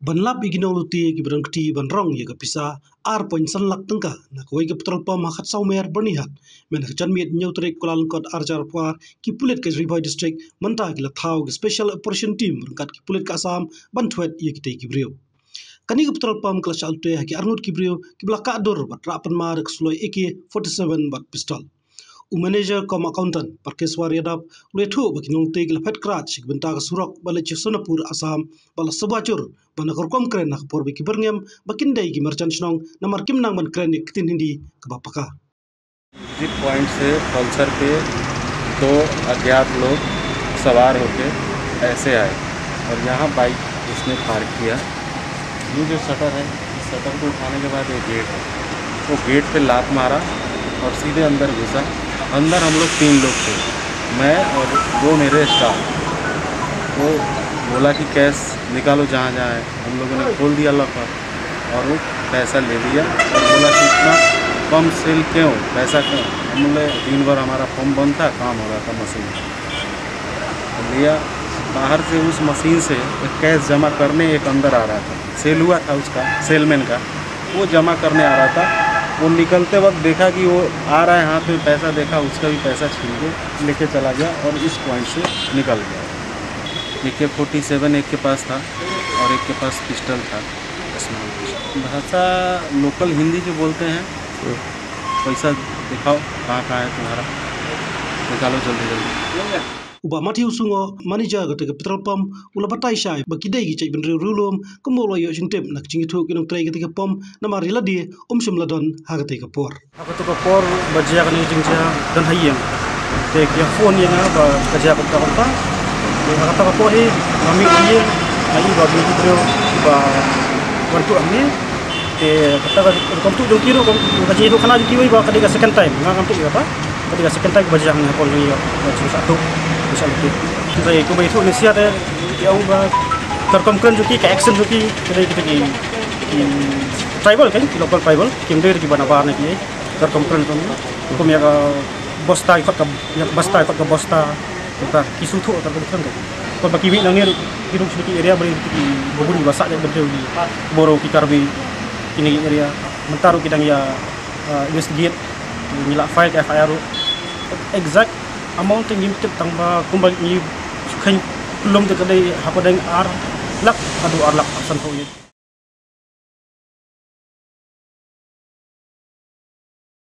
Banlap iginoluti ki berangkti banrong ye kapisa ar poin san lak tengka na koi ke petrol pam hakat saumer bernihat men ke janmiet nyautrek kuala lengkot arjar puar ki pulit ke ribai district mentah ki thau ke special operation team berangkat ki pulit ke asam bantuet ye ki ki brio kani ke petrol pam kelas alte ki arngut ki brio ki belaka dor bat rapan mar ke sloi AK-47 bat pistol manager kom accountant parkeswar yadap letu bagi nongte gila pet krat sik benta ka surok bala Sonapur Assam bala Sabachur bana korkom kren nak por biki berngem bakindai gi merchant snong namar kim nang ban kren kitin hindi kabapaka exit point से पल्सर पे दो अज्ञात लोग सवार होकर ऐसे आए और यहाँ बाइक उसने पार्क किया। ये जो शटर है, इस शटर को उठाने के बाद ये गेट है, वो गेट पे लात मारा और सीधे अंदर घुसा। अंदर हम लोग 3 लोग थे, मैं और 2 मेरे स्टाफ। वो बोला कि कैश निकालो जहाँ जहाँ है। हम लोगों ने खोल दिया लॉकर और वो पैसा ले लिया और बोला कि इतना कम सेल क्यों, पैसा क्यों? हम बोले दिन भर हमारा फॉर्म बंद था, काम हो रहा था मशीन लिया। बाहर से उस मशीन से एक कैश जमा करने एक अंदर आ रहा था, सेल हुआ था उसका, सेलमैन का, वो जमा करने आ रहा था। वो निकलते वक्त देखा कि वो आ रहा है हाथ में पैसा, देखा उसका भी पैसा छीन के लेके चला गया और इस पॉइंट से निकल गया। AK-47 एक के पास था और एक के पास पिस्टल था। भाषा लोकल हिंदी जो बोलते हैं, पैसा दिखाओ कहाँ है तुम्हारा, निकालो जल्दी जल्दी। uba mati usungo manager gate ke petrol pump ula batai sai bakidai gi chai benre rulum kemolo yo jingtep nak jingi thu kinong trai gate ke pom namar ladi sumladon ha gate ke por aku tu ke por bajia kan jingja dan hayem te ke phone yang ba bajia ko ta ko ye kata ko hi mami ye ai ba bi bro ba wantu amne te kata ko kom tu jong kiro kom kaji itu kana jiwi ba kadiga second time ngam tu apa kadiga second time bajia ni pol ni yo satu bisa lebih. Saya itu begitu nasihat yang terkomplain juga ke action juga kita di tribal kan, di local tribal, kimber di mana-mana ni terkomplain tu. Hukum yang bosta ikut ke yang bosta ikut ke bosta, kita kisu tu terkomplain kan. Kalau bagi kami nangir hidup sedikit area beri di bubun basak yang berdiri di boro kikarbi ini area. Mentaru kita ya investigate, nilai file FIR exact amount yang kita tambah kumbang ni sukan belum terkadai apa dengan ar lak adu ar lak santai.